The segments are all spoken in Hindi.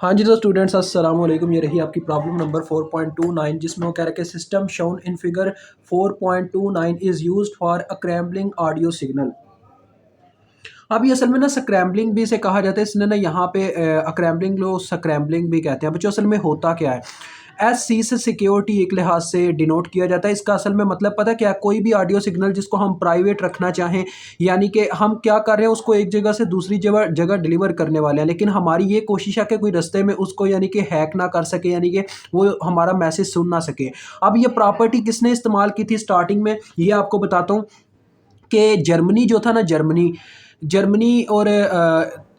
हाँ जी, तो स्टूडेंट्स अस्सलाम वालेकुम। ये रही आपकी प्रॉब्लम नंबर 4.29 जिसमें वो कह रहा है कि system shown in figure 4.29 is used for scrambling audio signal. अब ये असल में ना स्क्रैम्बलिंग भी इसे कहा जाता है। इसने ना यहाँ पे अक्रैम्बलिंग लो स्क्रैम्बलिंग भी कहते हैं। बच्चों असल में होता क्या है? एस सी से सिक्योरिटी एक लिहाज से डिनोट किया जाता है। इसका असल में मतलब पता है क्या है? कोई भी ऑडियो सिग्नल जिसको हम प्राइवेट रखना चाहें, यानी कि हम क्या कर रहे हैं, उसको एक जगह से दूसरी जगह जगह डिलीवर करने वाले हैं, लेकिन हमारी ये कोशिश है कि कोई रास्ते में उसको यानी कि हैक ना कर सके, यानी कि वो हमारा मैसेज सुन ना सके। अब ये प्रॉपर्टी किसने इस्तेमाल की थी स्टार्टिंग में, ये आपको बताता हूँ कि जर्मनी जो था ना, जर्मनी जर्मनी और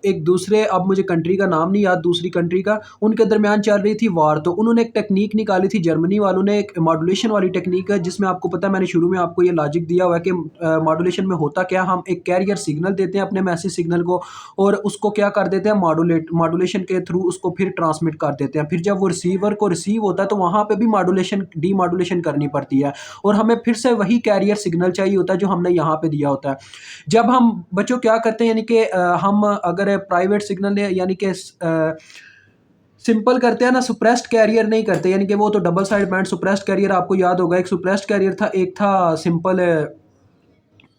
एक दूसरे, अब मुझे कंट्री का नाम नहीं याद, दूसरी कंट्री का, उनके दरमियान चल रही थी वार। तो उन्होंने एक टेक्निक निकाली थी जर्मनी वालों ने, एक मॉड्यूलेशन वाली टेक्निक है, जिसमें आपको पता है मैंने शुरू में आपको ये लॉजिक दिया हुआ है कि मॉड्यूलेशन में होता क्या, हम एक कैरियर सिग्नल देते हैं अपने मैसेज सिग्नल को, और उसको क्या कर देते हैं, मॉड्यूलेशन के थ्रू उसको फिर ट्रांसमिट कर देते हैं। फिर जब वो रिसीवर को रिसीव होता है तो वहाँ पे भी मॉड्यूलेशन डी मॉड्यूलेशन करनी पड़ती है, और हमें फिर से वही कैरियर सिग्नल चाहिए होता है जो हमने यहाँ पे दिया होता है। जब हम बच्चों क्या करते हैं, यानी कि हम अगर प्राइवेट सिग्नल यानी कि सिंपल करते हैं ना, सुप्रेस्ड कैरियर नहीं करते, यानी कि वो तो double side band suppressed carrier आपको याद होगा। एक सुप्रेस्ड कैरियर था, एक था सिंपल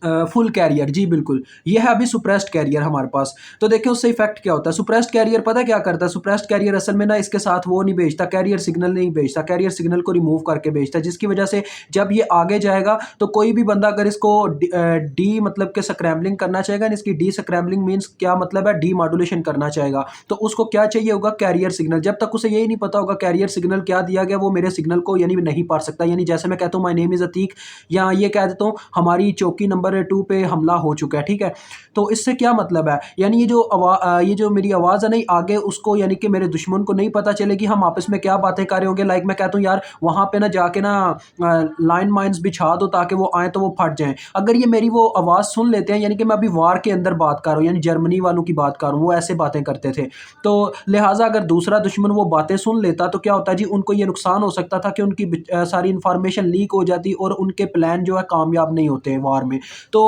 फुल कैरियर। जी बिल्कुल, ये है अभी सुप्रेस्ड कैरियर हमारे पास। तो देखिए उससे इफेक्ट क्या होता है। सुप्रेस्ड कैरियर पता है क्या करता है? सुप्रेस्ड कैरियर असल में ना इसके साथ वो नहीं भेजता, कैरियर सिग्नल नहीं भेजता, कैरियर सिग्नल को रिमूव करके भेजता है, जिसकी वजह से जब ये आगे जाएगा तो कोई भी बंदा अगर इसको डी मतलब के स्क्रैम्बलिंग करना चाहेगा, इसकी डी स्क्रैम्बलिंग मीन्स क्या मतलब है, डी मॉड्यूलेशन करना चाहेगा, तो उसको क्या चाहिए होगा, कैरियर सिग्नल। जब तक उसे यही नहीं पता होगा कैरियर सिग्नल क्या दिया गया, वो मेरे सिग्नल को यानी नहीं पढ़ सकता। यानी जैसे मैं कहता हूँ माय नेम इज़ अतीक, या ये कह देता हूँ हमारी चौकी नंबर 2 पे हमला हो चुका है, ठीक है। तो इससे क्या मतलब है, यानी ये जो मेरी आवाज़ है ना, आगे उसको यानी कि मेरे दुश्मन को नहीं पता चलेगी हम आपस में क्या बातें कर रहे होंगे। लाइक मैं कहता हूँ यार वहाँ पे ना जाके ना लाइन माइंस बिछा दो ताकि वो आए तो वो फट जाएं। अगर ये मेरी वो आवाज़ सुन लेते हैं, यानी कि मैं अभी वार के अंदर बात कर रहा हूँ, यानी जर्मनी वालों की बात कर रहा हूँ, वो ऐसे बातें करते थे। तो लिहाजा अगर दूसरा दुश्मन वो बातें सुन लेता तो क्या होता जी, उनको ये नुकसान हो सकता था कि उनकी सारी इंफॉर्मेशन लीक हो जाती और उनके प्लान जो है कामयाब नहीं होते वार में। तो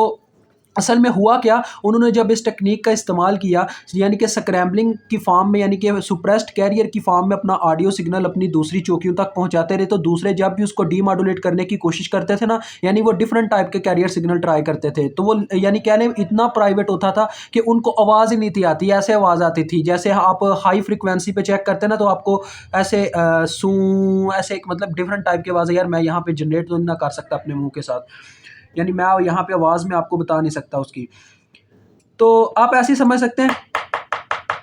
असल में हुआ क्या, उन्होंने जब इस टेक्निक का इस्तेमाल किया, यानी कि स्क्रैम्बलिंग की फॉर्म में, यानी कि सुप्रेस्ड कैरियर की फॉर्म में अपना ऑडियो सिग्नल अपनी दूसरी चौकियों तक पहुंचाते रहे, तो दूसरे जब भी उसको डीमॉड्यूलेट करने की कोशिश करते थे ना, यानी वो डिफरेंट टाइप के कैरियर सिग्नल ट्राई करते थे, तो वो यानी कह लें इतना प्राइवेट होता था कि उनको आवाज़ ही नहीं थी आती। ऐसे आवाज़ आती थी जैसे आप हाई फ्रिक्वेंसी पे चेक करते ना, तो आपको ऐसे सू ऐसे एक मतलब डिफरेंट टाइप की आवाज़ है। यार मैं यहाँ पे जनरेट तो नहीं ना कर सकता अपने मुंह के साथ, यानी मैं यहाँ पे आवाज़ में आपको बता नहीं सकता उसकी। तो आप ऐसे ही समझ सकते हैं,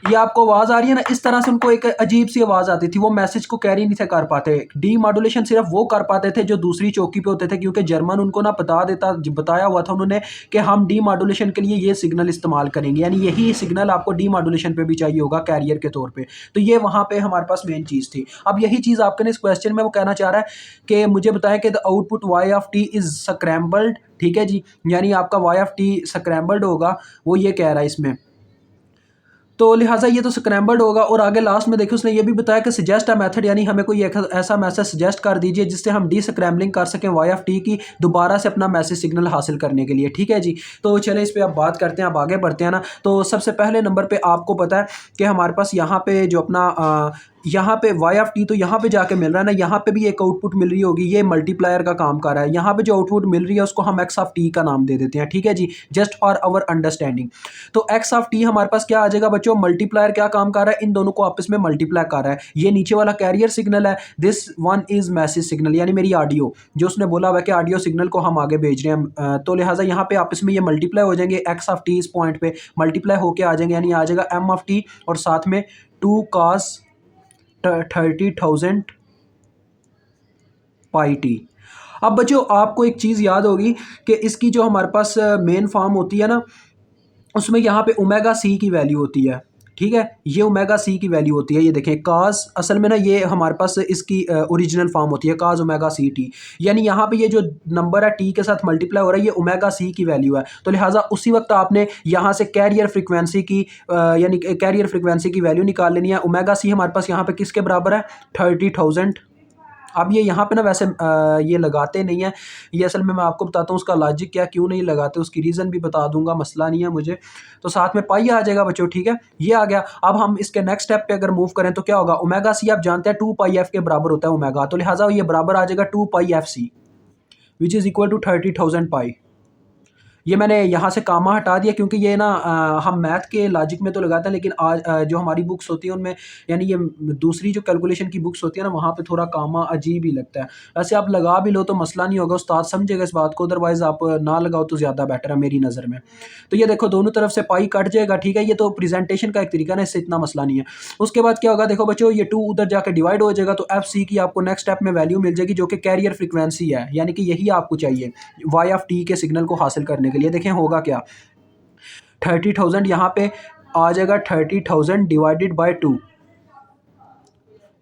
ये आपको आवाज़ आ रही है ना, इस तरह से उनको एक अजीब सी आवाज़ आती थी, वो मैसेज को कैरी नहीं थे कर पाते। डी मॉड्यूलेशन सिर्फ वो कर पाते थे जो दूसरी चौकी पे होते थे, क्योंकि जर्मन उनको ना बताया हुआ था उन्होंने कि हम डी मॉड्यूलेशन के लिए ये सिग्नल इस्तेमाल करेंगे, यानी यही सिग्नल आपको डी मॉड्यूलेशन पे भी चाहिए होगा कैरियर के तौर पे। तो ये वहाँ पे हमारे पास मेन चीज़ थी। अब यही चीज़ आपके ने इस क्वेश्चन में वो कहना चाह रहा है कि मुझे बताएं कि the output Y of T is scrambled, ठीक है जी, यानी आपका वाई ऑफ टी स्क्रैम्बल्ड होगा, वो ये कह रहा है इसमें। तो लिहाजा ये तो स्क्रैम्बल्ड होगा, और आगे लास्ट में देखिए उसने ये भी बताया कि सजेस्ट अ मेथड, यानी हमें कोई एक ऐसा मैसेज सजेस्ट कर दीजिए जिससे हम डी स्क्रैम्बलिंग कर सकें वाई ऑफ टी की, दोबारा से अपना मैसेज सिग्नल हासिल करने के लिए, ठीक है जी। तो चलें इस पर अब बात करते हैं, अब आगे बढ़ते हैं ना। तो सबसे पहले नंबर पे आपको पता है कि हमारे पास यहाँ पे जो अपना यहाँ पे वाई ऑफ टी तो यहाँ पे जाके मिल रहा है ना, यहाँ पे भी एक आउटपुट मिल रही होगी, ये मल्टीप्लायर का काम कर रहा है। यहाँ पे जो आउटपुट मिल रही है उसको हम एक्स ऑफ टी का नाम दे देते हैं, ठीक है जी, जस्ट फॉर आवर अंडरस्टैंडिंग। तो एक्स ऑफ टी हमारे पास क्या आ जाएगा बच्चों, मल्टीप्लायर क्या काम कर रहा है, इन दोनों को आपस में मल्टीप्लाई कर रहा है। ये नीचे वाला कैरियर सिग्नल है, this one is message signal, यानी मेरी ऑडियो जो उसने बोला हुआ है कि ऑडियो सिग्नल को हम आगे भेज रहे हैं, तो लिहाजा यहाँ पे आपस में ये मल्टीप्लाई हो जाएंगे, एक्स ऑफ टी इस पॉइंट पे मल्टीप्लाई होके आ जाएंगे, यानी आ जाएगा एम ऑफ टी और साथ में 2 cos 30,000 पाई टी। अब बच्चों आपको एक चीज़ याद होगी कि इसकी जो हमारे पास मेन फॉर्म होती है ना, उसमें यहाँ पे ओमेगा सी की वैल्यू होती है, ठीक है, ये ओमेगा सी की वैल्यू होती है। ये देखें काज, असल में ना ये हमारे पास इसकी ओरिजिनल फॉर्म होती है काज ओमेगा सी टी, यानी यहाँ पे ये जो नंबर है टी के साथ मल्टीप्लाई हो रहा है, ये ओमेगा सी की वैल्यू है। तो लिहाजा उसी वक्त आपने यहाँ से कैरियर फ्रिक्वेंसी की यानी कैरियर फ्रिक्वेंसी की वैल्यू निकाल लेनी है। ओमेगा सी हमारे पास यहाँ पे किसके बराबर है, 30,000 अब ये यहाँ पे ना वैसे ये लगाते नहीं हैं, ये असल में मैं आपको बताता हूँ उसका लॉजिक क्या, क्यों नहीं लगाते, उसकी रीज़न भी बता दूंगा, मसला नहीं है मुझे। तो साथ में पाई आ जाएगा बच्चों, ठीक है, ये आ गया। अब हम इसके नेक्स्ट स्टेप पे अगर मूव करें तो क्या होगा, ओमेगा सी आप जानते हैं 2 पाई एफ के बराबर होता है ओमेगा, तो लिहाजा ये बराबर आ जाएगा 2 pi F C, which is equal to 30,000 pi. ये मैंने यहाँ से कामा हटा दिया क्योंकि ये ना हम मैथ के लॉजिक में तो लगाते हैं, लेकिन आज जो हमारी बुक्स होती हैं उनमें, यानी ये दूसरी जो कैलकुलेशन की बुक्स होती है ना, वहाँ पे थोड़ा कामा अजीब ही लगता है। वैसे आप लगा भी लो तो मसला नहीं होगा, उस्ताद समझेगा इस बात को, अदरवाइज़ आप ना लगाओ तो ज़्यादा बेटर है मेरी नज़र में। तो ये देखो दोनों तरफ से पाई कट जाएगा, ठीक है, ये तो प्रेजेंटेशन का एक तरीका ना, इससे इतना मसला नहीं है। उसके बाद क्या होगा, देखो बच्चों, ये 2 उधर जाकर डिवाइड हो जाएगा, तो एफ सी की आपको नेक्स्ट स्टेप में वैल्यू मिल जाएगी, जो कि कैरियर फ्रिक्वेंसी है, यानी कि यही आपको चाहिए वाई ऑफ टी के सिग्नल को हासिल करने के लिए। देखें होगा क्या, 30,000 यहाँ पे आ जाएगा 30,000 डिवाइडेड बाय 2,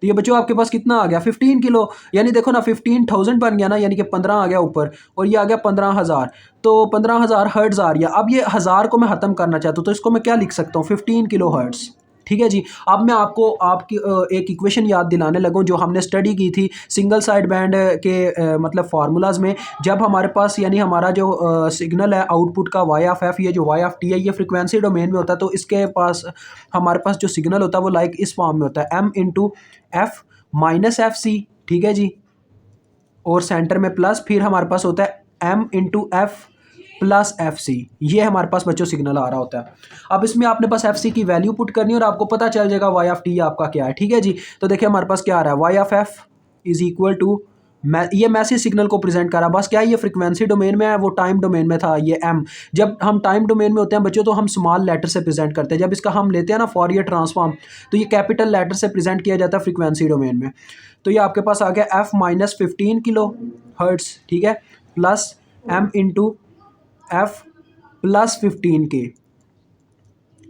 तो ये बच्चों आपके पास कितना आ गया 15 किलो, यानी देखो ना 15,000 बन गया ना, यानी कि 15 आ गया ऊपर, और ये आ गया 15,000, तो 15,000 हर्ट्ज़ आ रही है। अब ये हज़ार को मैं ख़त्म करना चाहता हूँ, तो इसको मैं क्या लिख सकता हूँ, 15 किलो हर्ट्ज़, ठीक है जी। अब मैं आपको आपकी एक इक्वेशन याद दिलाने लगूँ जो हमने स्टडी की थी सिंगल साइड बैंड के मतलब फार्मूलाज में, जब हमारे पास यानी हमारा जो सिग्नल है आउटपुट का वाई ऑफ एफ, ये जो वाई ऑफ टी है, ये फ्रिक्वेंसी डोमेन में होता है, तो इसके पास हमारे पास जो सिग्नल होता है वो लाइक इस फॉर्म में होता है, M into F minus F C, ठीक है जी, और सेंटर में प्लस, फिर हमारे पास होता है M into F plus F C, ये हमारे पास बच्चों सिग्नल आ रहा होता है। अब इसमें आपने पास एफ सी की वैल्यू पुट करनी है और आपको पता चल जाएगा वाई ऑफ टी आपका क्या है, ठीक है जी। तो देखिए हमारे पास क्या आ रहा है, Y of F is equal to, ये मैसेज सिग्नल को प्रेजेंट कर रहा है, बस क्या है, ये फ्रीक्वेंसी डोमेन में है, वो टाइम डोमेन में था ये एम। जब हम टाइम डोमेन में होते हैं बच्चों तो हम स्मॉल लेटर से प्रेजेंट करते हैं, जब इसका हम लेते हैं ना फॉरियर ट्रांसफॉर्म, तो ये कैपिटल लेटर से प्रेजेंट किया जाता है फ्रीक्वेंसी डोमेन में। तो ये आपके पास आ गया एफ माइनस 15 किलो हर्ट्स, ठीक है, plus M into F plus 15 के,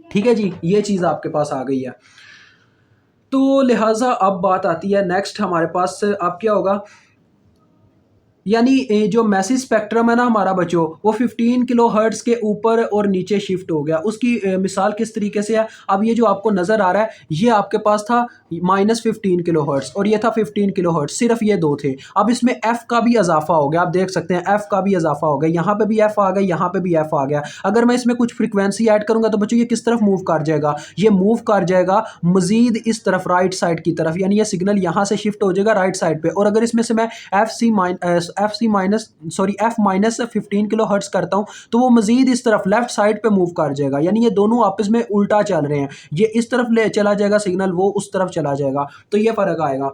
ठीक है जी, ये चीज़ आपके पास आ गई है। तो लिहाजा अब बात आती है नेक्स्ट हमारे पास, अब क्या होगा, यानी जो मैसेज स्पेक्ट्रम है ना हमारा बच्चों, वो 15 किलो हर्ट्ज़ के ऊपर और नीचे शिफ्ट हो गया। उसकी मिसाल किस तरीके से है, अब ये जो आपको नज़र आ रहा है, ये आपके पास था -15 किलो हर्ट्ज़ और ये था 15 किलो हर्ट्ज़, सिर्फ ये दो थे। अब इसमें एफ़ का भी इजाफा हो गया, आप देख सकते हैं एफ़ का भी इजाफा हो गया, यहाँ पे भी एफ़ आ गया, यहाँ पे भी एफ़ आ गया। अगर मैं इसमें कुछ फ्रिक्वेंसी ऐड करूँगा तो बच्चों ये किस तरफ मूव कर जाएगा, ये मूव कर जाएगा मज़ीद इस तरफ राइट साइड की तरफ, यानी ये सिग्नल यहाँ से शिफ्ट हो जाएगा राइट साइड पर। और अगर इसमें से मैं एफ माइनस 15 किलो हर्ट्ज़ करता हूँ तो वो मजीद इस तरफ लेफ्ट साइड पे मूव कर जाएगा, यानी ये दोनों आपस में उल्टा चल रहे हैं, ये इस तरफ ले चला जाएगा सिग्नल, वो उस तरफ चला जाएगा, तो ये फ़र्क आएगा।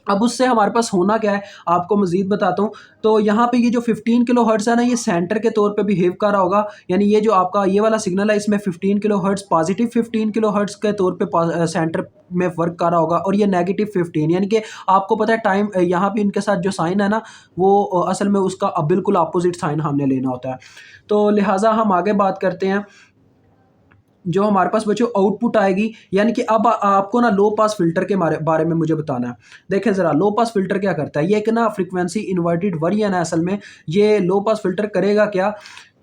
अब उससे हमारे पास होना क्या है आपको मजीद बताता हूँ। तो यहाँ पे ये जो 15 किलो हर्ट्ज़ है ना, ये सेंटर के तौर पे बिहेव कर रहा होगा, यानी ये जो आपका ये वाला सिग्नल है इसमें 15 kilo hertz positive 15 kilo hertz के तौर पे सेंटर में वर्क कर रहा होगा, और ये नेगेटिव 15, यानी कि आपको पता है टाइम यहाँ पे इनके साथ जो साइन है ना, वो असल में उसका बिल्कुल अपोजिट साइन हमने लेना होता है। तो लिहाजा हम आगे बात करते हैं, जो हमारे पास बच्चों आउटपुट आएगी, यानी कि अब आपको ना लो पास फिल्टर के बारे में मुझे बताना है। देखें ज़रा लो पास फिल्टर क्या करता है, ये एक ना फ्रीक्वेंसी इन्वर्टेड वेरिएंट है असल में। ये लो पास फिल्टर करेगा क्या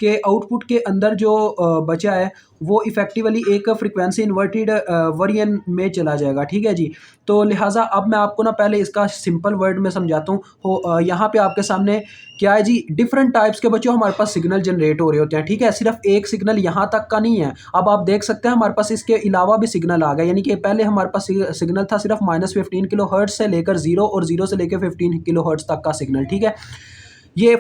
कि आउटपुट के अंदर जो बचा है वो इफ़ेक्टिवली एक फ्रीक्वेंसी इन्वर्टेड वेरिएंट में चला जाएगा, ठीक है जी। तो लिहाजा अब मैं आपको ना पहले इसका सिंपल वर्ड में समझाता हूँ। यहाँ पे आपके सामने क्या है जी, डिफरेंट टाइप्स के बच्चों हमारे पास सिग्नल जनरेट हो रहे होते हैं, ठीक है, सिर्फ एक सिग्नल यहाँ तक का नहीं है। अब आप देख सकते हैं हमारे पास इसके अलावा भी सिग्नल आ गया, यानी कि पहले हमारे पास सिग्नल था सिर्फ -15 किलो हर्ट्ज़ से लेकर 0 और 0 से लेकर 15 किलो हर्ट्ज़ तक का सिग्नल, ठीक है। ये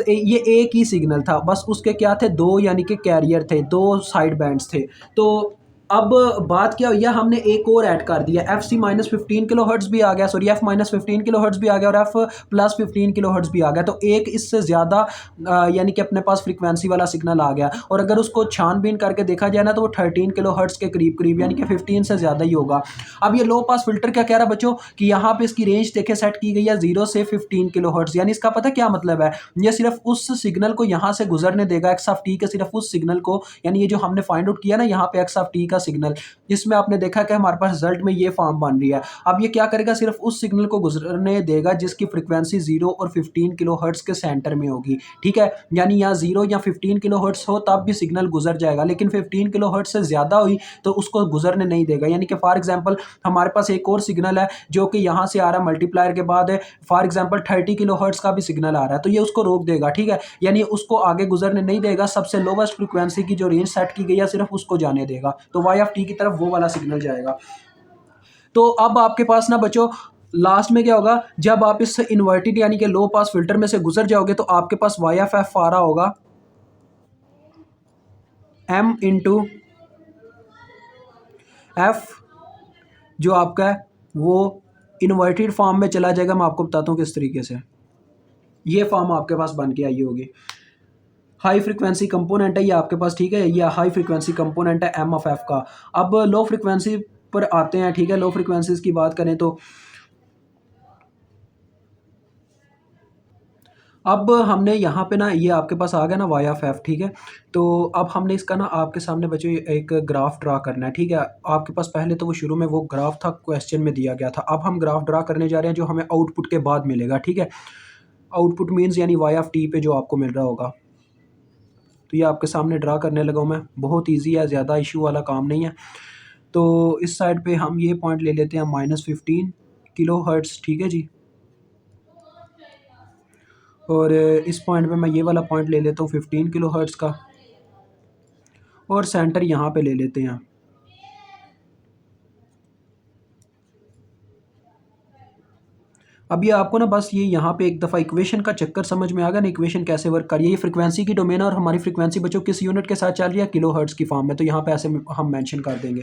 ये एक ही सिग्नल था, बस उसके क्या थे, दो यानी कि कैरियर थे, दो साइड बैंड्स थे। तो अब बात क्या हुई है, हमने एक और ऐड कर दिया, एफ सी -15 किलो हर्ट्ज़ भी आ गया, सॉरी एफ -15 किलो हर्ट्ज़ भी आ गया और एफ +15 किलो हर्ट्ज़ भी आ गया। तो एक इससे ज़्यादा यानी कि अपने पास फ्रीक्वेंसी वाला सिग्नल आ गया, और अगर उसको छानबीन करके देखा जाए ना तो वो 13 किलो हर्ट्ज़ के करीब करीब, यानी कि 15 से ज़्यादा ही होगा। अब ये लो पास फिल्टर क्या कह रहा है बच्चों कि यहाँ पे इसकी रेंज देखे सेट की गई है 0 से 15 किलो हर्ट्ज़, यानी इसका पता क्या मतलब है, ये सिर्फ उस सिग्नल को यहाँ से गुजरने देगा एक्स ऑफ टी के, सिर्फ उस सिग्नल को, यानी ये जो हमने फाइंड आउट किया ना यहाँ पे एक्स ऑफ टी का का सिग्नल, जिसमें आपने देखा कि हमारे पास रिजल्ट में ये फॉर्म बन रही है। अब ये क्या करेगा, सिर्फ उस सिग्नल को गुजरने देगा जिसकी फ्रिक्वेंसी 0 और 15 किलोहर्ट्ज़ के सेंटर में होगी, ठीक है। यानी यहाँ 0 या 15 किलोहर्ट्ज़ हो तब भी सिग्नल गुजर जाएगा, लेकिन 15 किलोहर्ट्ज़ से ज़्यादा हुई तो उसको गुजरने नहीं देगा। यानी कि फॉर एग्जांपल हमारे पास एक और सिग्नल है जो कि यहाँ से आ रहा है मल्टीप्लायर के बाद है, फॉर एग्जांपल 30 किलोहर्ट्ज़ का भी सिग्नल आ रहा है, तो ये उसको रोक देगा, ठीक है। यानी उसको आगे गुजरने नहीं देगा, सबसे लोवेस्ट फ्रिक्वेंसी की जो रेंज सेट की गई है सिर्फ उसको जाने देगा, तो वाई ऑफ टी की तरफ वो वाला सिग्नल जाएगा। तो अब आपके पास ना बच्चों लास्ट में क्या होगा, जब आप इस इन्वर्टेड यानी कि लो पास फिल्टर में से गुजर जाओगे तो आपके पास वाई ऑफ एफ आ रहा होगा एम इंटू एफ, जो आपका है वो इन्वर्टेड फॉर्म में चला जाएगा। मैं आपको बताता हूँ किस तरीके से ये फॉर्म आपके पास बन के आई होगी। हाई फ्रिक्वेंसी कंपोनेंट है ये आपके पास, ठीक है, ये हाई फ्रिक्वेंसी कंपोनेंट है एम ऑफ एफ का। अब लो फ्रिक्वेंसी पर आते हैं, ठीक है। लो फ्रिक्वेंसीज की बात करें तो अब हमने यहाँ पे ना ये आपके पास आ गया ना वाई ऑफ एफ, ठीक है। तो अब हमने इसका ना आपके सामने बच्चों एक ग्राफ ड्रा करना है, ठीक है। आपके पास पहले तो वो शुरू में वो ग्राफ था, क्वेश्चन में दिया गया था। अब हम ग्राफ ड्रा करने जा रहे हैं जो हमें आउटपुट के बाद मिलेगा, ठीक है। आउटपुट मीन्स यानी वाई ऑफ टी पे जो आपको मिल रहा होगा। तो ये आपके सामने ड्रा करने लगा हूँ मैं, बहुत ईजी है, ज़्यादा इशू वाला काम नहीं है। तो इस साइड पे हम ये पॉइंट ले लेते हैं -15 किलोहर्ट्ज़, ठीक है जी। और इस पॉइंट पे मैं ये वाला पॉइंट ले लेता हूँ 15 किलोहर्ट्ज़ का, और सेंटर यहाँ पे ले लेते हैं। अब ये आपको ना बस ये यहाँ पे एक दफ़ा इक्वेशन का चक्कर समझ में आ गया ना, इक्वेशन कैसे वर्क कर रही है। ये फ्रिक्वेंसी की डोमेन है और हमारी फ्रिक्वेंसी बच्चों किस यूनिट के साथ चल रही है, किलोहर्ट्ज़ की फॉर्म में, तो यहाँ पे ऐसे हम मेंशन कर देंगे।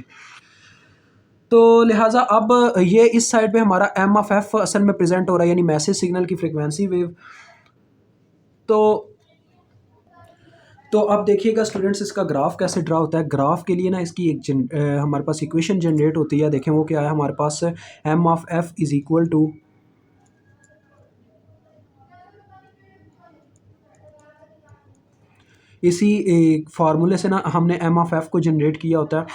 तो लिहाजा अब ये इस साइड पे हमारा एम ऑफ एफ असल में प्रेजेंट हो रहा है, यानी मैसेज सिग्नल की फ्रिक्वेंसी वेव। तो अब देखिएगा स्टूडेंट्स इसका ग्राफ कैसे ड्रा होता है। ग्राफ के लिए ना इसकी एक हमारे पास इक्वेशन जनरेट होती है। देखें वो क्या है हमारे पास, M of F is equal to इसी एक फार्मूले से ना हमने एम ऑफ एफ को जनरेट किया होता है।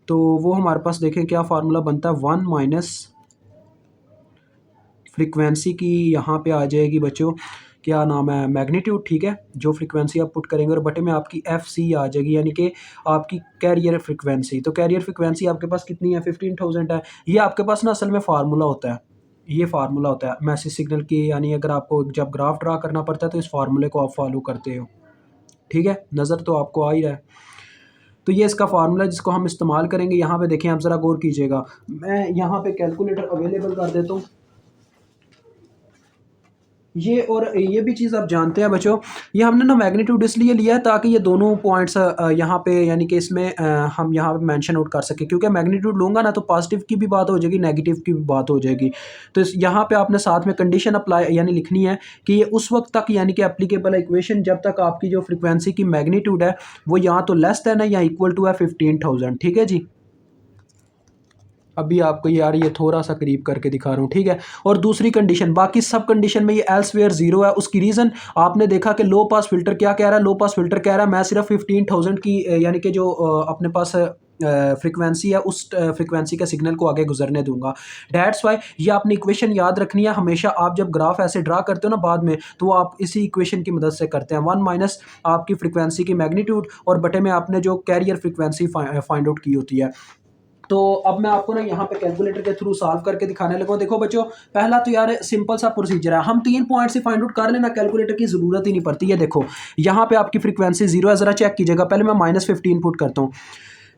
तो वो हमारे पास देखें क्या फार्मूला बनता है, 1 माइनस फ्रिक्वेंसी की यहाँ पे आ जाएगी बच्चों, क्या नाम है, मैग्नीट्यूड, ठीक है, जो फ्रिक्वेंसी आप पुट करेंगे, और बटे में आपकी एफ सी आ जाएगी, यानी कि आपकी कैरियर फ्रिक्वेंसी। तो कैरियर फ्रिक्वेंसी आपके पास कितनी है, 15,000 है। ये आपके पास ना असल में फार्मूला होता है, ये फार्मूला होता है मैसेज सिग्नल की, यानी अगर आपको जब ग्राफ ड्रा करना पड़ता है तो इस फार्मूले को आप फॉलो करते हो, ठीक है। नज़र तो आपको आ ही रहा है। तो ये इसका फार्मूला जिसको हम इस्तेमाल करेंगे। यहाँ पे देखें, आप ज़रा गौर कीजिएगा, मैं यहाँ पे कैलकुलेटर अवेलेबल कर देता हूँ। ये और ये भी चीज़ आप जानते हैं बच्चों, ये हमने ना मैग्नीट्यूड इसलिए लिया है ताकि ये दोनों पॉइंट्स यहाँ पे यानी कि इसमें हम यहाँ पे मेंशन आउट कर सकें, क्योंकि मैग्नीट्यूड लूँगा ना तो पॉजिटिव की भी बात हो जाएगी, नेगेटिव की भी बात हो जाएगी। तो इस यहाँ पे आपने साथ में कंडीशन अप्लाई यानी लिखनी है कि ये उस वक्त तक यानी कि एप्लीकेबल इक्वेशन जब तक आपकी जो फ्रिक्वेंसी की मैग्नीट्यूड है वो यहाँ तो लेस देन है या इक्वल टू है 15,000, ठीक है जी। अभी आपको यार ये थोड़ा सा करीब करके दिखा रहा हूँ, ठीक है। और दूसरी कंडीशन, बाकी सब कंडीशन में ये एल्सवेयर 0 है। उसकी रीज़न आपने देखा कि लो पास फिल्टर क्या कह रहा है, लो पास फिल्टर कह रहा है मैं सिर्फ 15,000 की यानी कि जो अपने पास फ्रिक्वेंसी है उस फ्रिक्वेंसी के सिग्नल को आगे गुजरने दूंगा। डैट्स वाई ये आपने इक्वेशन याद रखनी है हमेशा। आप जब ग्राफ ऐसे ड्रा करते हो ना बाद में, तो आप इसी इक्वेशन की मदद से करते हैं, 1 माइनस आपकी फ्रिक्वेंसी की मैग्नीट्यूड और बटे में आपने जो कैरियर फ्रिक्वेंसी फाइंड आउट की होती है। तो अब मैं आपको ना यहाँ पे कैलकुलेटर के थ्रू सॉल्व करके दिखाने लगा हूँ। देखो बच्चों, पहला तो यार सिंपल सा प्रोसीजर है, हम 3 पॉइंट से फाइंड आउट कर लेना, कैलकुलेटर की ज़रूरत ही नहीं पड़ती है। देखो यहाँ पे आपकी फ्रीक्वेंसी 0 है, ज़रा चेक कीजिएगा। पहले मैं -15 पुट करता हूँ,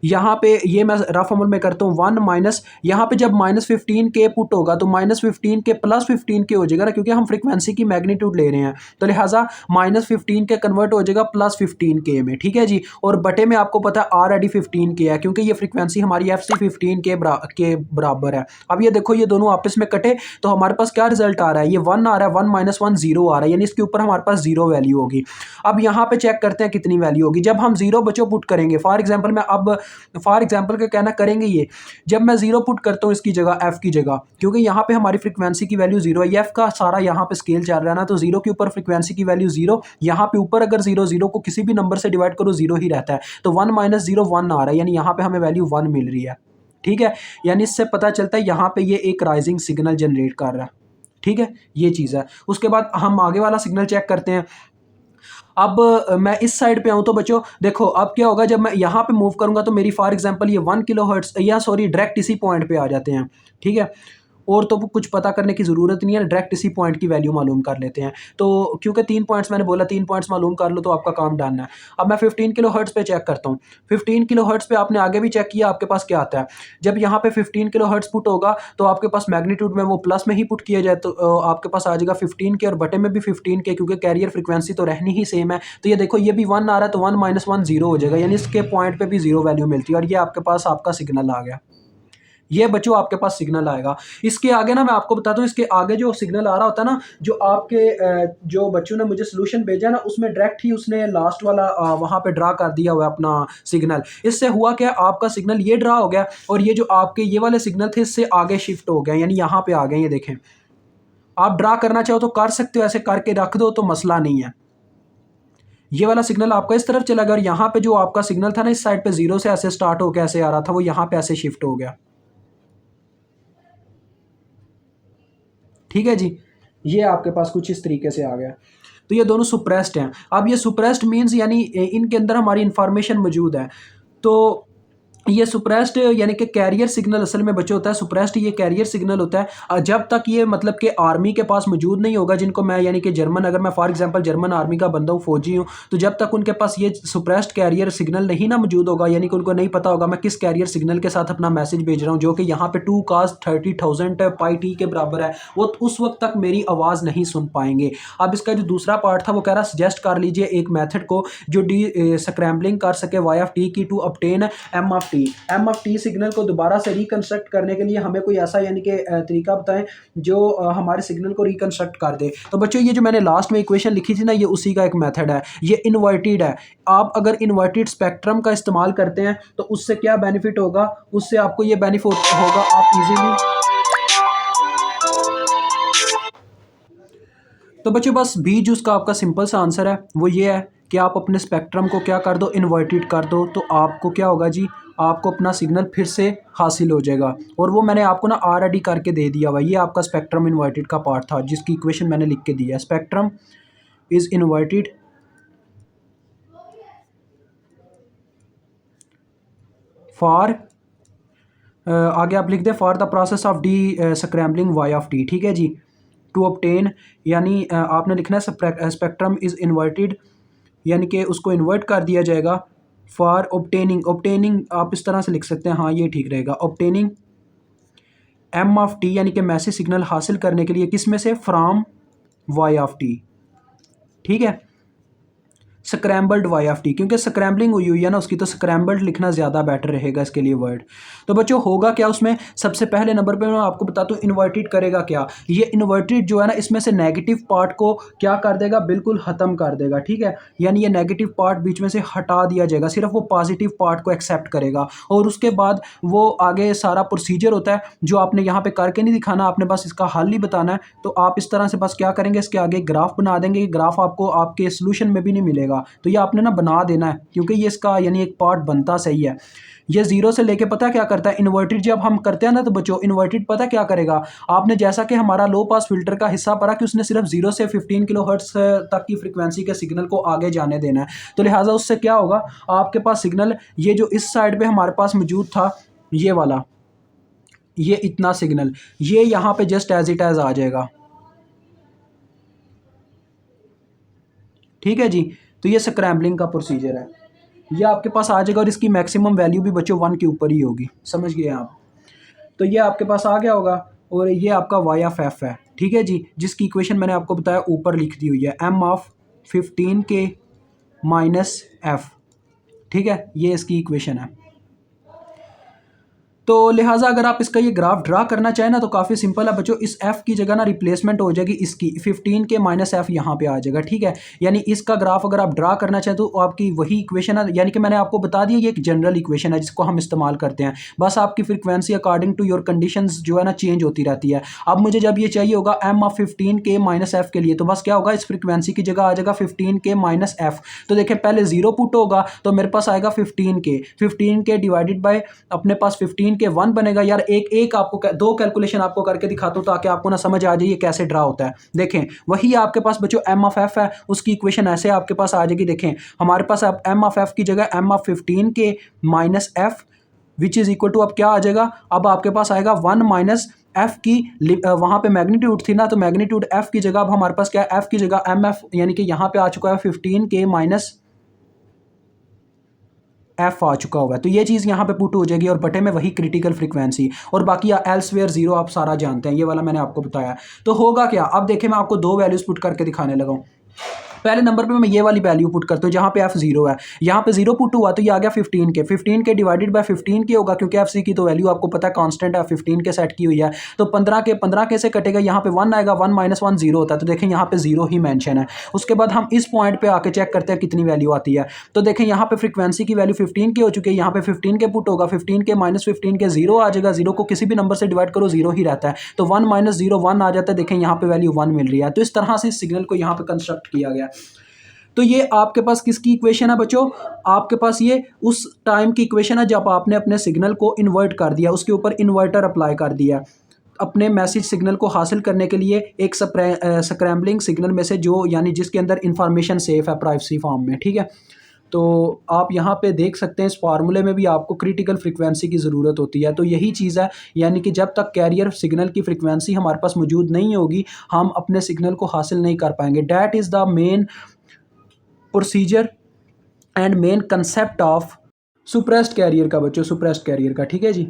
यहाँ पे ये मैं रफ अमल में करता हूँ 1 माइनस, यहाँ पे जब -15 के पुट होगा तो -15 के +15 के हो जाएगा ना, क्योंकि हम फ्रीक्वेंसी की मैग्नीट्यूड ले रहे हैं, तो लिहाजा -15 के कन्वर्ट हो जाएगा +15 के में, ठीक है जी। और बटे में आपको पता है ऑलरेडी 15 के है, क्योंकि ये फ्रीक्वेंसी हमारी FC 15 के बराबर है। अब ये देखो, ये दोनों आपस में कटे तो हमारे पास क्या रिजल्ट आ रहा है, ये 1 आ रहा है, 1 - 1 0 आ रहा है, यानी इसके ऊपर हमारे पास 0 वैल्यू होगी। अब यहाँ पे चेक करते हैं कितनी वैल्यू होगी जब हम 0 बच्चों पुट करेंगे। फॉर एग्जाम्पल मैं अब फॉर एग्जांपल का कहना करेंगे ये, जब मैं ज़ीरो पुट करता हूँ इसकी जगह एफ़ की जगह, क्योंकि यहाँ पे हमारी फ्रीक्वेंसी की वैल्यू ज़ीरो है, एफ़ का सारा यहाँ पे स्केल चल रहा है ना, तो ज़ीरो के ऊपर फ्रीक्वेंसी की वैल्यू ज़ीरो, यहाँ पे ऊपर अगर ज़ीरो ज़ीरो को किसी भी नंबर से डिवाइड करो ज़ीरो ही रहता है, तो 1 माइनस ज़ीरो 1 आ रहा है, यानी यहाँ पे हमें वैल्यू 1 मिल रही है। ठीक है, यानी इससे पता चलता है यहाँ पे ये एक राइजिंग सिग्नल जनरेट कर रहा है। ठीक है, ये चीज़ है। उसके बाद हम आगे वाला सिग्नल चेक करते हैं। अब मैं इस साइड पे आऊँ तो बच्चों देखो अब क्या होगा, जब मैं यहाँ पे मूव करूँगा तो मेरी फॉर एग्जांपल ये 1 किलोहर्ट्ज़ या सॉरी डायरेक्ट इसी पॉइंट पे आ जाते हैं। ठीक है, और तो कुछ पता करने की ज़रूरत नहीं है, डायरेक्ट इसी पॉइंट की वैल्यू मालूम कर लेते हैं। तो क्योंकि 3 पॉइंट्स मैंने बोला, 3 पॉइंट्स मालूम कर लो तो आपका काम डन है। अब मैं 15 किलोहर्ट्ज़ पे चेक करता हूँ। 15 किलोहर्ट्ज़ पे आपने आगे भी चेक किया, आपके पास क्या आता है? जब यहाँ पे 15 किलोहर्ट्ज़ पुट होगा तो आपके पास मैग्नीट्यूड में वो प्लस में ही पुट किया जाए, तो आपके पास आ जाएगा 15 के, और बटे में भी 15 के, क्योंकि कैरियर फ्रीक्वेंसी तो रहनी ही सेम है। तो ये देखो ये भी 1 आ रहा है, तो 1 माइनस 1 ज़ीरो हो जाएगा, यानी इसके पॉइंट पे भी ज़ीरो वैल्यू मिलती है, और ये आपके पास आपका सिग्नल आ गया। ये बच्चों आपके पास सिग्नल आएगा। इसके आगे ना मैं आपको बताता हूँ, इसके आगे जो सिग्नल आ रहा होता है ना, जो आपके जो बच्चों ने मुझे सॉल्यूशन भेजा ना, उसमें डायरेक्ट ही उसने लास्ट वाला वहाँ पे ड्रा कर दिया हुआ है अपना सिग्नल। इससे हुआ क्या, आपका सिग्नल ये ड्रा हो गया, और ये जो आपके ये वाले सिग्नल थे इससे आगे शिफ्ट हो गया, यानी यहाँ पे आ गए। ये देखें, आप ड्रा करना चाहो तो कर सकते हो, ऐसे करके रख दो तो मसला नहीं है। ये वाला सिग्नल आपका इस तरफ चला गया, और यहाँ पे जो आपका सिग्नल था ना इस साइड पे ज़ीरो से ऐसे स्टार्ट होकर ऐसे आ रहा था, वो यहाँ पे ऐसे शिफ्ट हो गया। ठीक है जी, ये आपके पास कुछ इस तरीके से आ गया। तो ये दोनों सुप्रेस्ड हैं। अब ये सुप्रेस्ड मीन्स यानी इनके अंदर हमारी इंफॉर्मेशन मौजूद है। तो ये सुप्रेस्ड यानी कि कैरियर सिग्नल असल में बच्चे होता है, सुप्रेस्ड ये कैरियर सिग्नल होता है। जब तक ये मतलब कि आर्मी के पास मौजूद नहीं होगा, जिनको मैं यानी कि जर्मन, अगर मैं फॉर एग्जांपल जर्मन आर्मी का बंदा हूँ, फौजी हूँ, तो जब तक उनके पास ये सुप्रेस्ड कैरियर सिग्नल नहीं ना मौजूद होगा, यानी कि उनको नहीं पता होगा मैं किस कैरियर सिग्नल के साथ अपना मैसेज भेज रहा हूँ, जो कि यहाँ पे 2 cos 30,000 पाई टी के बराबर है, वो उस वक्त तक मेरी आवाज़ नहीं सुन पाएंगे। अब इसका जो दूसरा पार्ट था वो कह रहा सजेस्ट कर लीजिए एक मेथड को जो स्क्रैम्बलिंग कर सके वाई ऑफ टी की to obtain M of T. M of T signal को दोबारा से रिकंस्ट्रक्ट करने के लिए हमें कोई ऐसा यानी कि तरीका बताएं जो हमारे सिग्नल को रिकंस्ट्रक्ट कर दे। तो बच्चों ये जो मैंने लास्ट में इक्वेशन लिखी थी ना, ये उसी का एक मेथड है, ये इन्वर्टेड है। आप अगर इन्वर्टेड स्पेक्ट्रम का इस्तेमाल करते हैं तो उससे क्या बेनिफिट होगा, उससे आपको ये बेनिफिट होगा, आप इजीली। तो बच्चों बस बी जो उसका आपका सिंपल सा आंसर है वो ये है कि आप अपने स्पेक्ट्रम को क्या कर दो, इन्वर्टेड कर दो, तो आपको क्या होगा जी, आपको अपना सिग्नल फिर से हासिल हो जाएगा। और वो मैंने आपको ना ऑलरेडी करके दे दिया हुआ, ये आपका स्पेक्ट्रम इन्वर्टेड का पार्ट था जिसकी इक्वेशन मैंने लिख के दी है। स्पेक्ट्रम इज इन्वर्टेड फॉर आगे आप लिख दें for the process of descrambling Y of T. ठीक है जी, टू ऑब्टेन यानी आपने लिखना है स्पेक्ट्रम इज़ इन्वर्टेड, यानी कि उसको इन्वर्ट कर दिया जाएगा। फॉर ऑब्टेनिंग, ऑब्टेनिंग आप इस तरह से लिख सकते हैं, हाँ ये ठीक रहेगा। ऑब्टेनिंग एम ऑफ टी यानी कि मैसेज सिग्नल हासिल करने के लिए किस में से, फ्रॉम वाई ऑफ टी। ठीक है, स्क्रैम्बल्ड वाई ऑफ टी, क्योंकि स्क्रैम्बलिंग हुई हुई है ना उसकी, तो स्क्रैम्बल्ड लिखना ज़्यादा बेटर रहेगा इसके लिए वर्ड। तो बच्चों होगा क्या उसमें, सबसे पहले नंबर पे मैं आपको बताता हूँ इन्वर्टेड करेगा क्या। ये इन्वर्टेड जो है ना, इसमें से नेगेटिव पार्ट को क्या कर देगा, बिल्कुल ख़त्म कर देगा। ठीक है, यानी ये नेगेटिव पार्ट बीच में से हटा दिया जाएगा, सिर्फ वो पॉजिटिव पार्ट को एक्सेप्ट करेगा। और उसके बाद वो आगे सारा प्रोसीजर होता है जो आपने यहाँ पे करके नहीं दिखाना, आपने बस इसका हल ही बताना है। तो आप इस तरह से बस क्या करेंगे, इसके आगे ग्राफ बना देंगे, ग्राफ आपको आपके सोल्यूशन में भी नहीं मिलेगा, तो ये आपने ना बना देना है, क्योंकि ये इसका यानी एक पार्ट बनता सही है। ये जीरो से लेके पता क्या करता है, इन्वर्टेड जब हम करते हैं ना, तो बच्चों इन्वर्टेड पता क्या करेगा, आपने जैसा कि हमारा लो पास फिल्टर का हिस्सा पढ़ा कि उसने सिर्फ 0 से 15 किलोहर्ट्ज़ तक की फ्रीक्वेंसी के सिग्नल को आगे जाने देना है। तो लिहाजा उससे क्या होगा, आपके पास सिग्नल ये जो इस साइड पे हमारे पास मौजूद था, ये वाला, ये इतना सिग्नल, ये यहाँ पे जस्ट एज इट एज आ जाएगा। ठीक है जी, तो ये स्क्रैम्बलिंग का प्रोसीजर है, ये आपके पास आ जाएगा, और इसकी मैक्सिमम वैल्यू भी बच्चों 1 के ऊपर ही होगी, समझ गए आप। तो ये आपके पास आ गया होगा, और ये आपका वाई ऑफ एफ है। ठीक है जी, जिसकी इक्वेशन मैंने आपको बताया ऊपर लिख दी हुई है, एम ऑफ 15 के माइनस एफ। ठीक है, ये इसकी इक्वेशन है। तो लिहाजा अगर आप इसका ये ग्राफ ड्रा करना चाहें ना तो काफ़ी सिंपल है बच्चों। इस f की जगह ना रिप्लेसमेंट हो जाएगी इसकी 15 के माइनस एफ यहाँ पे आ जाएगा, ठीक है। यानी इसका ग्राफ अगर आप ड्रा करना चाहें तो आपकी वही इक्वेशन है, यानी कि मैंने आपको बता दिया ये एक जनरल इक्वेशन है जिसको हम इस्तेमाल करते हैं। बस आपकी frequency according to your conditions जो है ना चेंज होती रहती है। अब मुझे जब ये चाहिए होगा m ऑफ 15 के माइनस एफ के लिए, तो बस क्या होगा, इस फ्रिक्वेंसी की जगह आ जाएगा 15 के माइनस एफ। तो देखें पहले जीरो पुट होगा तो मेरे पास आएगा 15 के डिवाइडेड बाय अपने पास 15 के 1 बनेगा। यार एक आपको दो कैलकुलेशन आपको करके दिखाता हूं ताकि आपको ना समझ आ जाए ये कैसे ड्रा होता है। देखें वही आपके पास बच्चों m ऑफ f है, उसकी इक्वेशन ऐसे आपके पास आ जाएगी। देखें हमारे पास अब m ऑफ f की जगह m ऑफ 15 के minus F which is equal to अब क्या आ जाएगा, अब आपके पास आएगा 1 माइनस एफ की वहां पे मैग्नीट्यूड थी ना, तो मैग्नीट्यूड एफ की जगह अब हमारे पास क्या है, एफ की जगह एम एफ, यानी कि यहां पे आ चुका है 15 के माइनस एफ आ चुका होगा। तो ये चीज़ यहाँ पे पुट हो जाएगी और बटे में वही क्रिटिकल फ्रीक्वेंसी, और बाकी एल्सवेयर जीरो आप सारा जानते हैं, ये वाला मैंने आपको बताया। तो होगा क्या, अब देखें मैं आपको दो वैल्यूज पुट करके दिखाने लगा हूँ। पहले नंबर पे मैं ये वाली वैल्यू पुट करता हूँ जहाँ पे f जीरो है, यहाँ पे जीरो पुट हुआ तो ये आ गया 15 के डिवाइडेड बाय 15 के होगा, क्योंकि एफ सी की तो वैल्यू आपको पता है कांस्टेंट है, 15 के सेट की हुई है। तो 15 के से कटेगा, यहाँ पे 1 आएगा, 1 माइनस 1 जीरो होता है, तो देखें यहाँ पे जीरो ही मेंशन है। उसके बाद हम इस पॉइंट पे आके चेक करते हैं कितनी वैल्यू आती है। तो देखें यहाँ पे फ्रीक्वेंसी की वैल्यू 15 की हो चुकी है, यहाँ पे 15 के पुट होगा, 15 के माइनस 15 के जीरो आ जाएगा, जीरो को किसी भी नंबर से डिवाइड करो जीरो ही रहता है, तो 1 माइनस जीरो 1 आ जाता है। देखें यहाँ पे वैल्यू 1 मिल रही है। तो इस तरह से इस सिग्नल को यहाँ पे कंस्ट्रक्ट किया गया। तो ये आपके पास किसकी इक्वेशन है बच्चों, आपके पास ये उस टाइम की इक्वेशन है जब आपने अपने सिग्नल को इन्वर्ट कर दिया, उसके ऊपर इन्वर्टर अप्लाई कर दिया अपने मैसेज सिग्नल को हासिल करने के लिए एक स्क्रैम्बलिंग सिग्नल में से, जो यानी जिसके अंदर इंफॉर्मेशन सेफ है प्राइवेसी फॉर्म में, ठीक है। तो आप यहाँ पे देख सकते हैं इस फार्मूले में भी आपको क्रिटिकल फ्रीक्वेंसी की ज़रूरत होती है। तो यही चीज़ है, यानी कि जब तक कैरियर सिग्नल की फ्रीक्वेंसी हमारे पास मौजूद नहीं होगी हम अपने सिग्नल को हासिल नहीं कर पाएंगे। That is the main procedure and main concept of suppressed carrier का बच्चों, सुप्रेस्ड कैरियर का, ठीक है जी।